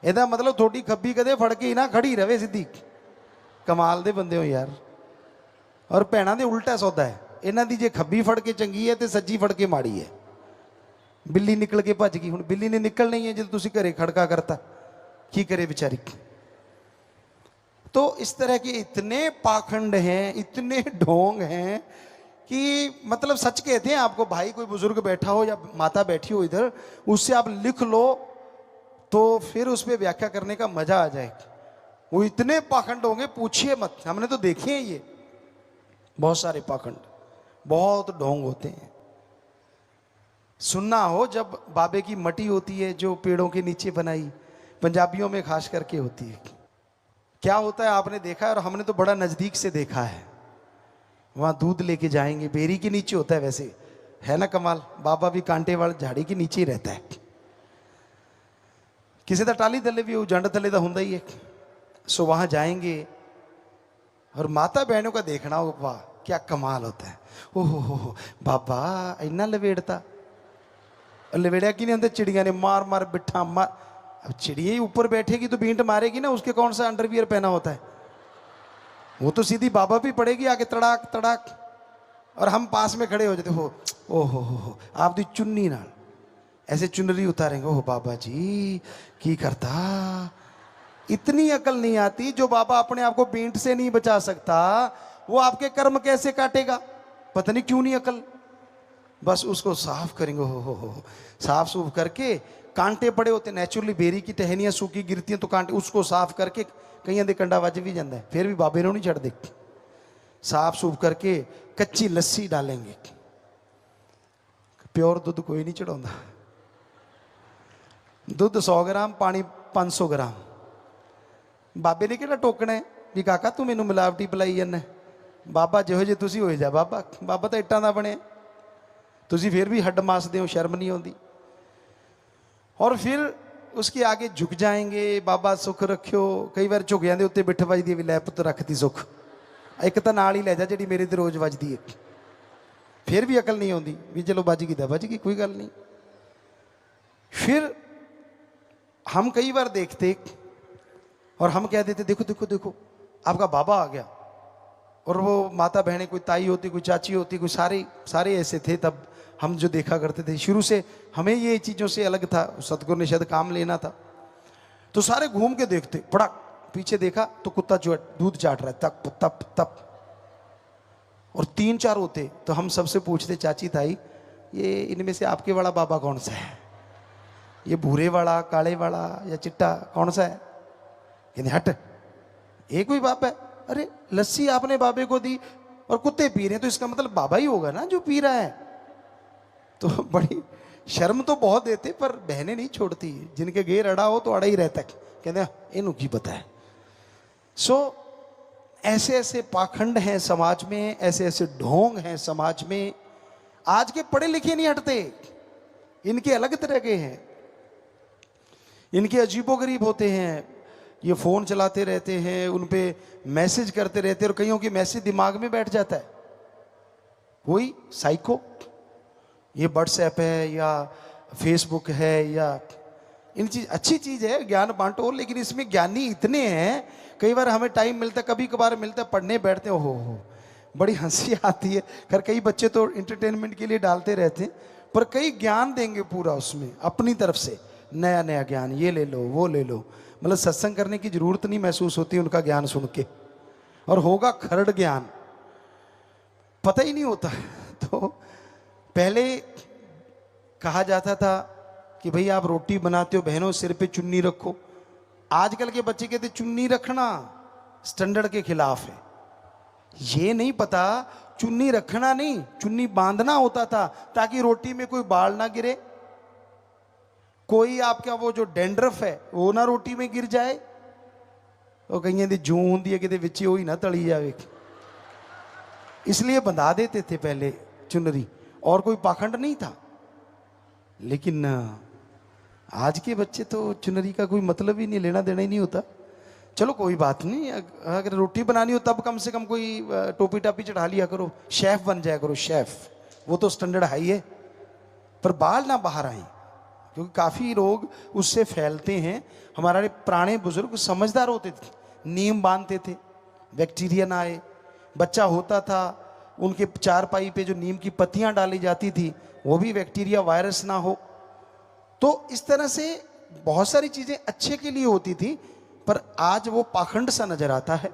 ਇਹਦਾ ਮਤਲਬ ਤੁਹਾਡੀ ਖੱਬੀ ਕਦੇ ਫੜ ਕੇ ਹੀ ਨਾ ਖੜੀ ਰਵੇ ਸਿੱਧੀ। ਕਮਾਲ ਦੇ ਬੰਦੇ ਹੋ ਯਾਰ। ਔਰ ਭੈਣਾਂ ਦੇ ਉਲਟਾ ਸੌਦਾ ਹੈ, ਇਹਨਾਂ ਦੀ ਜੇ ਖੱਬੀ ਫੜ ਕੇ ਚੰਗੀ ਹੈ ਤੇ ਸੱਜੀ ਫੜ ਕੇ ਮਾੜੀ ਹੈ। ਬਿੱਲੀ ਨਿਕਲ ਕੇ ਭੱਜ ਗਈ, ਹੁਣ ਬਿੱਲੀ ਨੇ ਨਿਕਲਣਾ ਹੀ ਹੈ ਜਦੋਂ ਤੁਸੀਂ घरे खड़का करता, की करे बेचारी। तो इस तरह के इतने पाखंड हैं, इतने ढोंग हैं कि मतलब सच कहते हैं आपको, भाई कोई बुजुर्ग बैठा हो या माता बैठी हो इधर, उससे आप लिख लो तो फिर उस पर व्याख्या करने का मजा आ जाए। वो इतने पाखंड होंगे पूछिए मत, हमने तो देखे हैं ये बहुत सारे पाखंड, बहुत ढोंग होते हैं। सुनना हो, जब बाबे की मटी होती है जो पेड़ों के नीचे बनाई, पंजाबियों में खास करके होती है, क्या होता है आपने देखा है, और हमने तो बड़ा नज़दीक से देखा है। वहाँ दूध लेके जाएंगे, बेरी के नीचे होता है, वैसे है ना कमाल। बाबा भी कांटे वाले झाड़ी के नीचे ही रहता है, किसी का टाली थले भी जंड थले का होंगे ही है। सो वहाँ जाएंगे और माता बहनों का देखना हो, वाह क्या कमाल होता है। ओहो हो बाबा इन्ना लवेड़ता, लवेड़िया कि नहीं होते, चिड़िया ने मार मार बिठा मार। अब चिड़िया ही ऊपर बैठेगी तो बींट मारेगी ना, उसके कौन सा अंडरवियर पहना होता है, वो तो सीधी बाबा भी पड़ेगी आके तड़ाक तड़ाक। और हम पास में खड़े हो जाते हो, ओहो हो आप दी चुन्नी नाल ऐसे चुनरी उतारेंगे, ओह बाबा जी की करता। इतनी अकल नहीं आती, जो बाबा अपने आप को बींट से नहीं बचा सकता, वो आपके कर्म कैसे काटेगा, पता नहीं क्यों नहीं अकल। बस उसको साफ करेंगे, हो साफ सूफ करके, कांटे पड़े होते नेचुरली, बेरी की टहनियाँ सूखी गिरती हैं तो कांटे, उसको साफ करके कई दे कंडा वज भी जाता है, फिर भी बाबे ने नहीं छड़ दे। साफ सूफ करके कच्ची लस्सी डालेंगे, प्योर दूध कोई नहीं चढ़ाता, दूध 100 ग्राम पानी 500 ग्राम। बाबे ने किहड़ा टोकना है भी काका तू मैनू मिलावटी पिलाई जाना, बाबा जिहो जे तुसी होए जा बाबा, बाबा तो इट्टां दा बने, तुसी फिर भी हड्ड मास दे हो, शर्म नहीं आती। और फिर उसके आगे झुक जाएंगे, बाबा सुख रखियो। कई बार झुगियां दे उत्ते बिठ वजदी भी, लै पुत्त रखती सुख, एक तो नाल ही लै जा जिहड़ी मेरे ते रोज वजदी है। फिर भी अकल नहीं आती भी चलो बज गई तो बज गई, कोई गल नहीं। फिर हम कई बार देखते और हम कह देते देखो देखो देखो आपका बाबा आ गया, और वो माता बहनें, कोई ताई होती, कोई चाची होती, कोई सारे ऐसे थे तब हम जो देखा करते थे। शुरू से हमें ये चीज़ों से अलग था, सतगुरु ने शायद काम लेना था, तो सारे घूम के देखते, पड़क पीछे देखा तो कुत्ता जो दूध चाट रहा है, तप तप तप, और 3-4 होते तो हम सबसे पूछते, चाची ताई ये इनमें से आपके वाला बाबा कौन सा है, ये भूरे वाला, काले वाला या चिट्टा कौन सा है। कहते हट ये कोई बाप है, अरे लस्सी आपने बाबे को दी और कुत्ते पी रहे हैं तो इसका मतलब बाबा ही होगा ना जो पी रहा है। तो बड़ी शर्म तो बहुत देते, पर बहनें नहीं छोड़ती, जिनके घेर अड़ा हो तो अड़ा ही रहता है, कहते इन्हों की पता है। सो ऐसे ऐसे पाखंड हैं समाज में, ऐसे ऐसे ढोंग हैं समाज में। आज के पढ़े लिखे नहीं हटते, इनके अलग तरह के हैं, इनके अजीबोगरीब होते हैं। ये फ़ोन चलाते रहते हैं, उन पे मैसेज करते रहते हैं, और कईयों की मैसेज दिमाग में बैठ जाता है। कोई साइको, ये व्हाट्सएप है या फेसबुक है या इन चीज़, अच्छी चीज़ है, ज्ञान बांटो, लेकिन इसमें ज्ञानी इतने हैं, कई बार हमें टाइम मिलता है, कभी कभार मिलता है, पढ़ने बैठते हो बड़ी हंसी आती है। खैर कई बच्चे तो इंटरटेनमेंट के लिए डालते रहते हैं, पर कई ज्ञान देंगे पूरा उसमें अपनी तरफ से, नया नया ज्ञान, ये ले लो वो ले लो। मतलब सत्संग करने की जरूरत नहीं महसूस होती उनका ज्ञान सुन के, और होगा खरड़ ज्ञान, पता ही नहीं होता। तो पहले कहा जाता था कि भाई आप रोटी बनाते हो बहनों सिर पे चुन्नी रखो, आजकल के बच्चे कहते चुन्नी रखना स्टैंडर्ड के खिलाफ है। ये नहीं पता चुन्नी रखना नहीं, चुन्नी बांधना होता था ताकि रोटी में कोई बाल ना गिरे, कोई आपका वो जो डेंड्रफ है वो ना रोटी में गिर जाए, वो कहीं दी जूं होंदी है कि विच ही ना तली जाए, इसलिए बंधा देते थे पहले चुनरी, और कोई पाखंड नहीं था। लेकिन आज के बच्चे तो चुनरी का कोई मतलब ही नहीं, लेना देना ही नहीं होता, चलो कोई बात नहीं, अगर रोटी बनानी हो तब कम से कम कोई टोपी टापी चढ़ा लिया करो, शेफ बन जाया करो, शेफ, वो तो स्टैंडर्ड हाई है। पर बाल ना बाहर आए, क्योंकि काफ़ी रोग उससे फैलते हैं। हमारे पुराने बुजुर्ग समझदार होते थे, नीम बांधते थे, बैक्टीरिया ना आए। बच्चा होता था, उनके चारपाई पे जो नीम की पत्तियां डाली जाती थी, वो भी बैक्टीरिया वायरस ना हो। तो इस तरह से बहुत सारी चीज़ें अच्छे के लिए होती थी, पर आज वो पाखंड सा नजर आता है।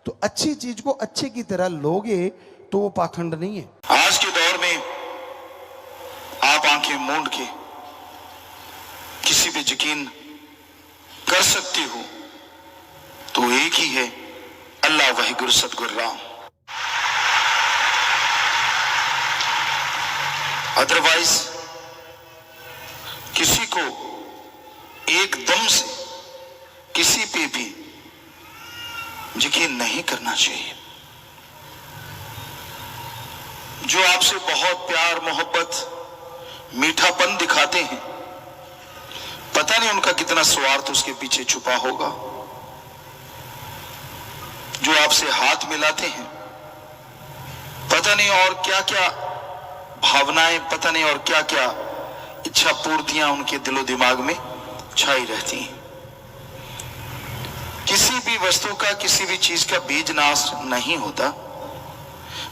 तो अच्छी चीज को अच्छे की तरह लोगे तो वो पाखंड नहीं है। आज के दौर में आप आंखें मूंद के किसी पे यकीन कर सकते हो तो एक ही है, अल्लाह वाहिगुरु सतगुरु राम। अदरवाइज किसी को एकदम से किसी पे भी यकीन नहीं करना चाहिए। जो आपसे बहुत प्यार मोहब्बत मीठापन दिखाते हैं, पता नहीं उनका कितना स्वार्थ उसके पीछे छुपा होगा। जो आपसे हाथ मिलाते हैं, पता नहीं और क्या क्या भावनाएं, पता नहीं और क्या क्या इच्छा पूर्तियां उनके दिलो दिमाग में छाई रहती हैं। किसी भी वस्तु का, किसी भी चीज का बीज नाश नहीं होता।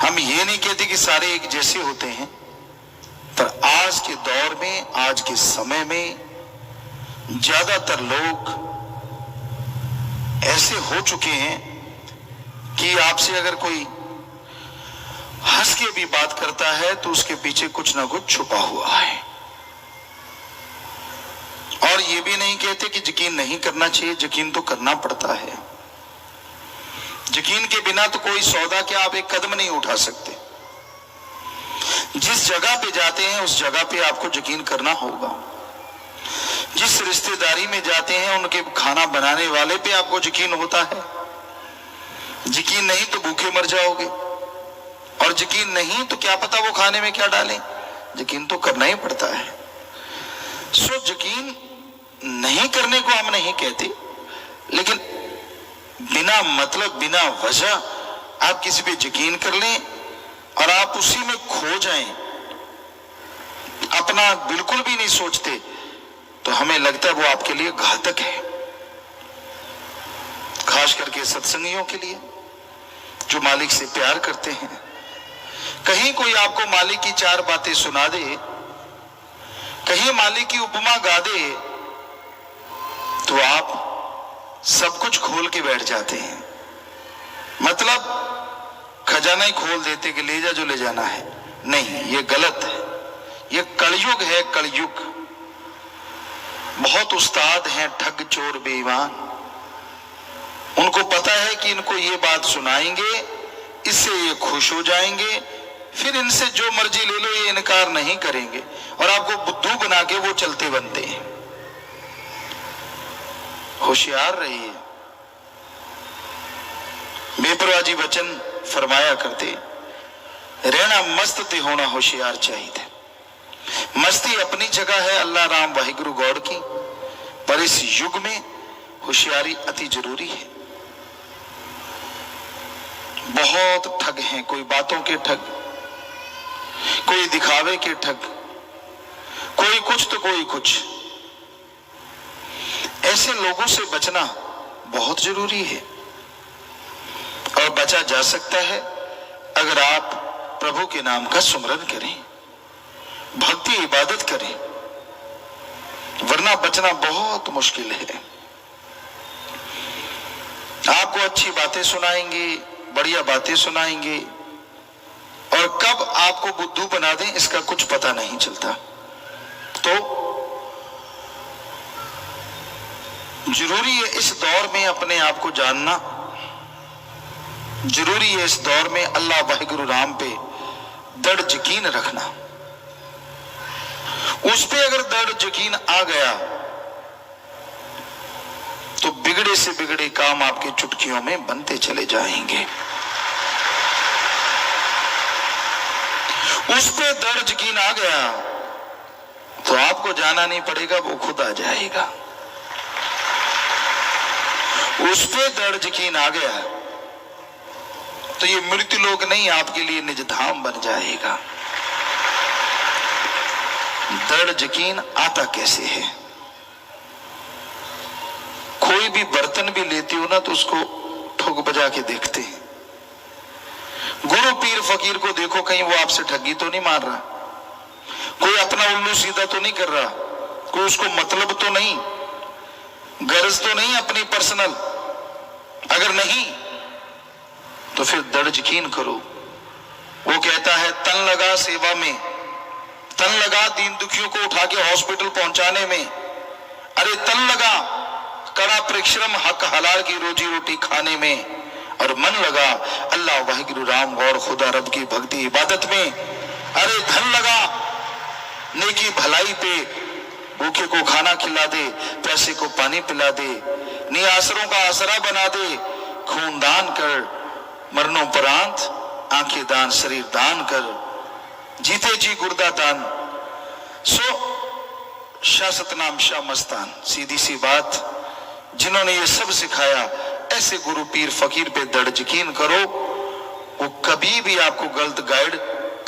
हम ये नहीं कहते कि सारे एक जैसे होते हैं, पर आज के दौर में, आज के समय में ज्यादातर लोग ऐसे हो चुके हैं कि आपसे अगर कोई हंस के भी बात करता है तो उसके पीछे कुछ ना कुछ छुपा हुआ है। और ये भी नहीं कहते कि यकीन नहीं करना चाहिए, यकीन तो करना पड़ता है। यकीन के बिना तो कोई सौदा क्या, आप एक कदम नहीं उठा सकते। जिस जगह पे जाते हैं उस जगह पे आपको यकीन करना होगा। जिस रिश्तेदारी में जाते हैं उनके खाना बनाने वाले पे आपको यकीन होता है। यकीन नहीं तो भूखे मर जाओगे, और यकीन नहीं तो क्या पता वो खाने में क्या डालें। यकीन तो करना ही पड़ता है। सो यकीन नहीं करने को हम नहीं कहते, लेकिन बिना मतलब, बिना वजह आप किसी पे यकीन कर लें और आप उसी में खो जाएं, अपना बिल्कुल भी नहीं सोचते, तो हमें लगता है वो आपके लिए घातक है। खास करके सत्संगियों के लिए जो मालिक से प्यार करते हैं। कहीं कोई आपको मालिक की चार बातें सुना दे, कहीं मालिक की उपमा गा दे, तो आप सब कुछ खोल के बैठ जाते हैं। मतलब खजाना ही खोल देते कि ले जा जो ले जाना है। नहीं, ये गलत है। ये कलयुग है, कलयुग। बहुत उस्ताद हैं ठग चोर बेईमान, उनको पता है कि इनको ये बात सुनाएंगे, इससे ये खुश हो जाएंगे, फिर इनसे जो मर्जी ले लो ये इनकार नहीं करेंगे, और आपको बुद्धू बना के वो चलते बनते हैं। होशियार रहिए। बेपरवाजी वचन फरमाया करते, रहना मस्त ते होना होशियार चाहिए। मस्ती अपनी जगह है अल्लाह राम वाहिगुरु गौड़ की, पर इस युग में होशियारी अति जरूरी है। बहुत ठग हैं, कोई बातों के ठग, कोई दिखावे के ठग, कोई कुछ तो कोई कुछ। ऐसे लोगों से बचना बहुत जरूरी है, और बचा जा सकता है अगर आप प्रभु के नाम का सुमरन करें, भक्ति इबादत करें, वरना बचना बहुत मुश्किल है। आपको अच्छी बातें सुनाएंगे, बढ़िया बातें सुनाएंगे, और कब आपको बुद्धू बना दें इसका कुछ पता नहीं चलता। तो जरूरी है इस दौर में अपने आप को जानना, जरूरी है इस दौर में अल्लाह वाहिगुरु राम पे दृढ़ यकीन रखना। उस पे अगर दृढ़ यकीन आ गया तो बिगड़े से बिगड़े काम आपके चुटकियों में बनते चले जाएंगे। उस पे दृढ़ यकीन आ गया तो आपको जाना नहीं पड़ेगा, वो खुद आ जाएगा। उस पे दृढ़ यकीन आ गया तो ये मृत्यु लोक नहीं, आपके लिए निज धाम बन जाएगा। दृढ़ यकीन आता कैसे है? कोई भी बर्तन भी लेते हो ना तो उसको ठोक बजा के देखते हैं। गुरु पीर फकीर को देखो, कहीं वो आपसे ठगी तो नहीं मार रहा, कोई अपना उल्लू सीधा तो नहीं कर रहा, कोई उसको मतलब तो नहीं, गरज तो नहीं अपनी पर्सनल। अगर नहीं तो फिर दृढ़ यकीन करो। वो कहता है तन लगा सेवा में, तन लगा दीन दुखियों को उठा के हॉस्पिटल पहुंचाने में, अरे तन लगा कड़ा परिश्रम हक हलाल की रोजी रोटी खाने में, और मन लगा अल्लाह वाहिगुरु राम गौर खुदा रब की भक्ति इबादत में। अरे धन लगा नेकी भलाई पे, भूखे को खाना खिला दे, प्यासे को पानी पिला दे, निआसरों का आसरा बना दे, खून दान कर, मरणोपरांत आंखें दान, शरीर दान कर, जीते जी गुर्दा दान। सो शाह सतनाम शाह मस्तान, सीधी सी बात, जिन्होंने ये सब सिखाया, ऐसे गुरु पीर फकीर पे दृढ़ यकीन करो। वो कभी भी आपको गलत गाइड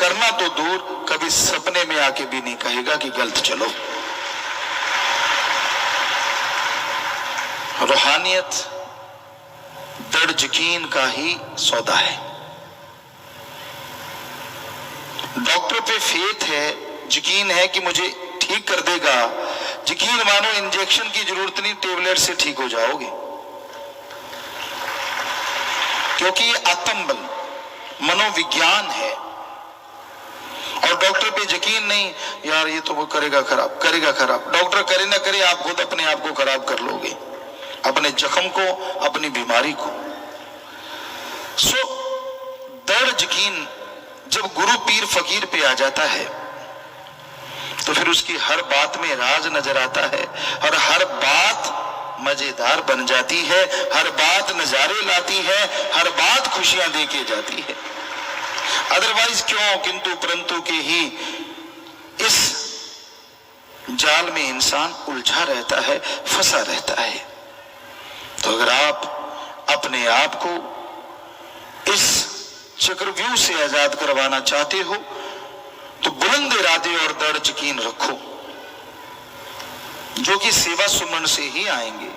करना तो दूर, कभी सपने में आके भी नहीं कहेगा कि गलत चलो। रूहानियत दृढ़ यकीन का ही सौदा है। डॉक्टर पे फेथ है, यकीन है कि मुझे ठीक कर देगा, यकीन मानो इंजेक्शन की जरूरत नहीं, टेबलेट से ठीक हो जाओगे, क्योंकि ये आत्म बल मनोविज्ञान है। और डॉक्टर पे यकीन नहीं, यार ये तो वो करेगा खराब, करेगा खराब। डॉक्टर करे ना करे, आप खुद अपने आप को खराब कर लोगे, अपने जख्म को, अपनी बीमारी को। सो दृढ़ यकीन जब गुरु पीर फकीर पे आ जाता है तो फिर उसकी हर बात में राज नजर आता है, और हर बात मजेदार बन जाती है, हर बात नजारे लाती है, हर बात खुशियां दे के जाती है। अदरवाइज क्यों किंतु परंतु के ही इस जाल में इंसान उलझा रहता है, फंसा रहता है। तो अगर आप अपने आप को इस चक्रव्यूह से आजाद करवाना चाहते हो तो बुलंद इरादे और दृढ़ यकीन रखो, जो कि सेवा सुमन से ही आएंगे।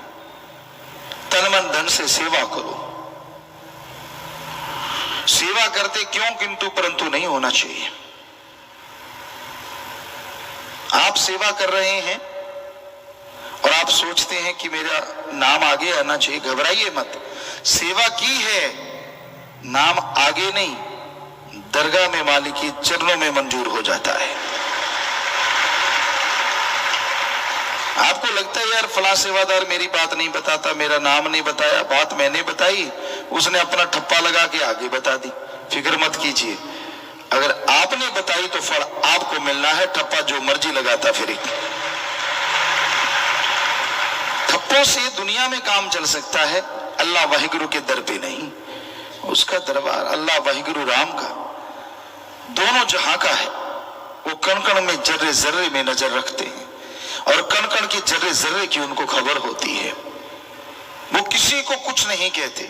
तन मन धन से सेवा करो। सेवा करते क्यों किंतु परंतु नहीं होना चाहिए। आप सेवा कर रहे हैं और आप सोचते हैं कि मेरा नाम आगे आना चाहिए, घबराइए मत। सेवा की है, नाम आगे नहीं, दरगाह में मालिक की चरणों में मंजूर हो जाता है। आपको लगता है यार फला सेवादार मेरी बात नहीं बताता, मेरा नाम नहीं बताया, बात मैंने बताई, उसने अपना ठप्पा लगा के आगे बता दी। फिक्र मत कीजिए, अगर आपने बताई तो फल आपको मिलना है, ठप्पा जो मर्जी लगाता फिर। ठप्पों से दुनिया में काम चल सकता है, अल्लाह वाहिगुरु के दर पे नहीं। उसका दरबार अल्लाह वाहिगुरु राम का दोनों जहां का है। वो कण कण में जर्रे जर्रे में नजर रखते हैं और कण कण की जर्रे जर्रे की उनको खबर होती है। वो किसी को कुछ नहीं कहते,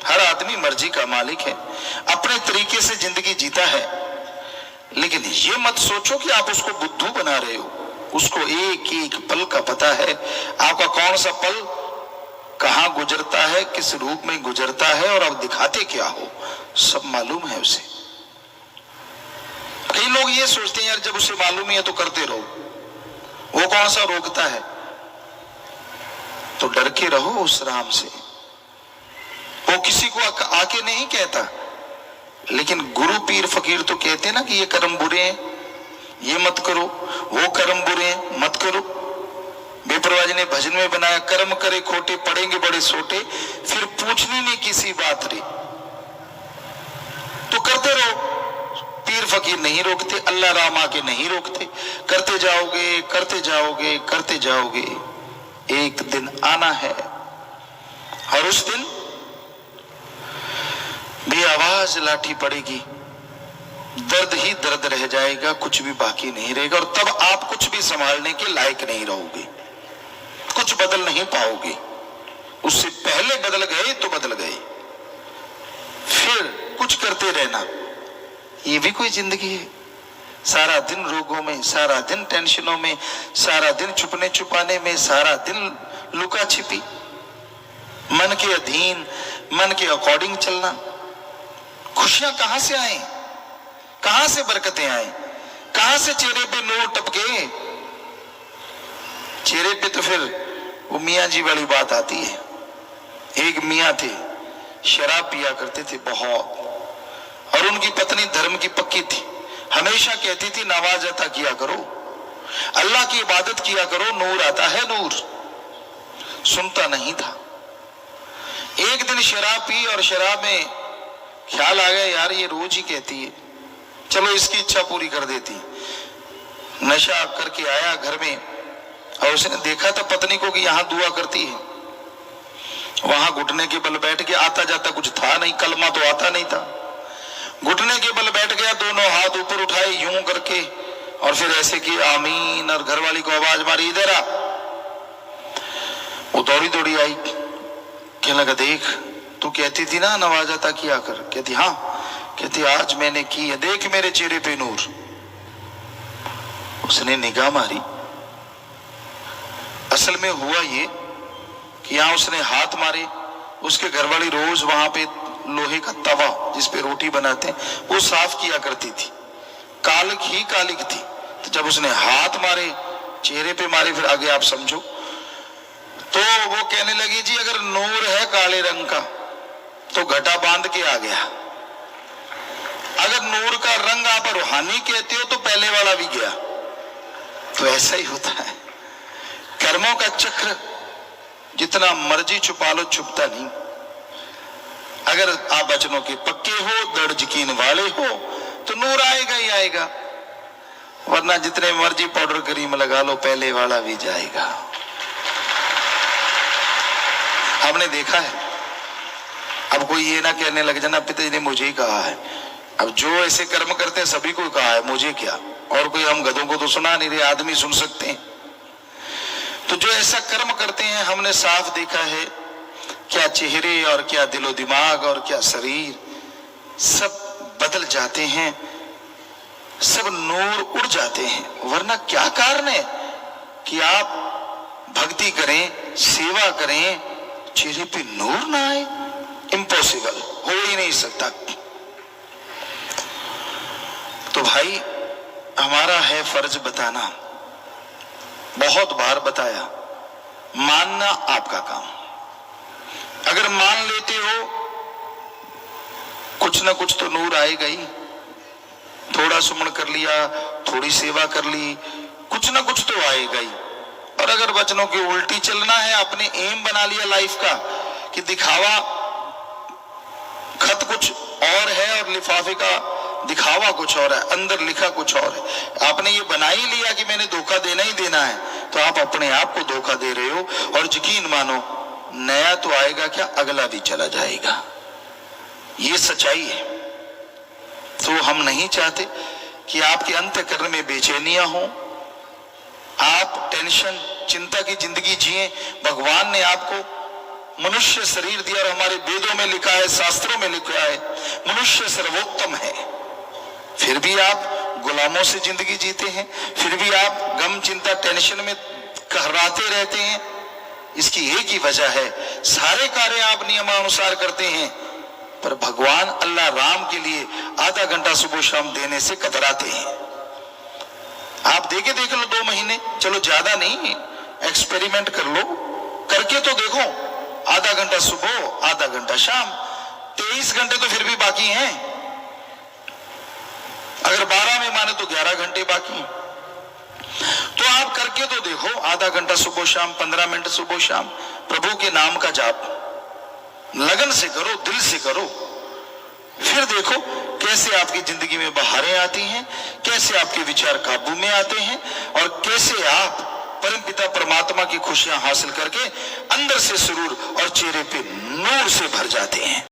हर आदमी मर्जी का मालिक है, अपने तरीके से जिंदगी जीता है। लेकिन ये मत सोचो कि आप उसको बुद्धू बना रहे हो। उसको एक एक पल का पता है, आपका कौन सा पल कहां गुजरता है, किस रूप में गुजरता है, और आप दिखाते क्या हो, सब मालूम है उसे। कई लोग ये सोचते हैं यार जब उसे मालूम ही है तो करते रहो, वो कौन सा रोकता है। तो डर के रहो उस राम से। वो किसी को आके नहीं कहता, लेकिन गुरु पीर फकीर तो कहते ना कि ये कर्म बुरे हैं, ये मत करो, वो कर्म बुरे हैं, मत करो। बेपरवाह जी ने भजन में बनाया, कर्म करे खोटे पड़ेंगे बड़े सोटे, फिर पूछनी नहीं किसी बात रे। तो करते रहो। पीर फकीर नहीं रोकते, अल्लाह राम आके नहीं रोकते। करते जाओगे करते जाओगे करते जाओगे, एक दिन आना है और उस दिन बेआवाज लाठी पड़ेगी, दर्द ही दर्द रह जाएगा, कुछ भी बाकी नहीं रहेगा। और तब आप कुछ भी संभालने के लायक नहीं रहोगे, कुछ बदल नहीं पाओगे, उससे पहले बदल गए तो बदल गए, फिर कुछ करते रहना, ये भी कोई जिंदगी है? सारा दिन रोगों में, सारा दिन टेंशनों में, सारा दिन छुपने छुपाने में, सारा दिन लुका छिपी, मन के अधीन, मन के अकॉर्डिंग चलना। खुशियां कहां से आए, कहां से बरकतें आए, कहां से चेहरे पे नूर टपके? चेहरे पे तो फिर वो मियाँ जी वाली बात आती है। एक मियाँ थे, शराब पिया करते थे बहुत, और उनकी पत्नी धर्म की पक्की थी, हमेशा कहती थी नवाज अता किया करो, अल्लाह की इबादत किया करो, नूर आता है नूर। सुनता नहीं था। एक दिन शराब पी और शराब में ख्याल आ गया, यार ये रोज ही कहती है, चलो इसकी इच्छा पूरी कर देती। नशा करके आया घर में और उसने देखा था पत्नी को कि यहां दुआ करती है, वहां घुटने के बल बैठ के, आता जाता कुछ था नहीं, कलमा तो आता नहीं था, घुटने के बल बैठ गया, दोनों हाथ ऊपर उठाए यूं करके, और फिर ऐसे कि आमीन, और घरवाली को आवाज मारी, इधर आ। वो दौड़ी दौड़ी आई, कहने लगा, देख तू कहती थी ना नवाज अता किया कर। कहती हाँ। कहती आज मैंने की है, देख मेरे चेहरे पे नूर। उसने निगाह मारी, असल में हुआ ये कि यहां उसने हाथ मारे, उसके घरवाली रोज वहां पे लोहे का तवा जिस पे रोटी बनाते हैं वो साफ किया करती थी, कालिक ही कालिक थी। तो जब उसने हाथ मारे, चेहरे पे मारे, फिर आगे आप समझो, तो वो कहने लगी, जी अगर नूर है काले रंग का तो घटा बांध के आ गया, अगर नूर का रंग आप रूहानी कहते हो तो पहले वाला भी गया। तो ऐसा ही होता है, कर्मों का चक्र जितना मर्जी छुपा लो छुपता नहीं। अगर आप वचनों के पक्के हो, दृढ़ यकीन वाले हो, तो नूर आएगा ही आएगा, वरना जितने मर्जी पाउडर क्रीम लगा लो पहले वाला भी जाएगा। हमने देखा है। अब कोई ये ना कहने लग जाना पिताजी ने मुझे ही कहा है। अब जो ऐसे कर्म करते हैं सभी को कहा है, मुझे क्या, और कोई हम गधों को तो सुना नहीं रहे, आदमी सुन सकते हैं। तो जो ऐसा कर्म करते हैं, हमने साफ देखा है, क्या चेहरे और क्या दिलो दिमाग और क्या शरीर सब बदल जाते हैं, सब नूर उड़ जाते हैं। वरना क्या कारण है कि आप भक्ति करें, सेवा करें, चेहरे पे नूर ना आए? इम्पॉसिबल, हो ही नहीं सकता। तो भाई हमारा है फर्ज बताना, बहुत बार बताया, मानना आपका काम। अगर मान लेते हो कुछ ना कुछ तो नूर आएगा ही। थोड़ा सुमन कर लिया, थोड़ी सेवा कर ली, कुछ ना कुछ तो आएगा ही। और अगर वचनों की उल्टी चलना है, अपने एम बना लिया लाइफ का कि दिखावा, खत कुछ और है और लिफाफे का दिखावा कुछ और है, अंदर लिखा कुछ और है, आपने ये बना ही लिया कि मैंने धोखा देना ही देना है, तो आप अपने आप को धोखा दे रहे हो। और यकीन मानो, नया तो आएगा क्या, अगला भी चला जाएगा। ये सच्चाई है। तो हम नहीं चाहते कि आपके अंतःकरण में बेचैनियां हो, आप टेंशन चिंता की जिंदगी जिए। भगवान ने आपको मनुष्य शरीर दिया और हमारे वेदों में लिखा है, शास्त्रों में लिखा है, मनुष्य सर्वोत्तम है। फिर भी आप गुलामों से जिंदगी जीते हैं, फिर भी आप गम चिंता टेंशन में कहराते रहते हैं। इसकी एक ही वजह है, सारे कार्य आप नियमानुसार करते हैं, पर भगवान अल्लाह राम के लिए आधा घंटा सुबह शाम देने से कतराते हैं। आप देख लो 2 महीने, चलो ज्यादा नहीं, एक्सपेरिमेंट कर लो, करके तो देखो, आधा घंटा सुबह आधा घंटा शाम, 23 घंटे तो फिर भी बाकी हैं। अगर 12 में माने तो 11 घंटे बाकी हैं। तो आप करके तो देखो, आधा घंटा सुबह शाम, 15 मिनट सुबह शाम, प्रभु के नाम का जाप लगन से करो, दिल से करो। फिर देखो कैसे आपकी जिंदगी में बहारें आती हैं, कैसे आपके विचार काबू में आते हैं, और कैसे आप परमपिता परमात्मा की खुशियां हासिल करके अंदर से सुरूर और चेहरे पे नूर से भर जाते हैं।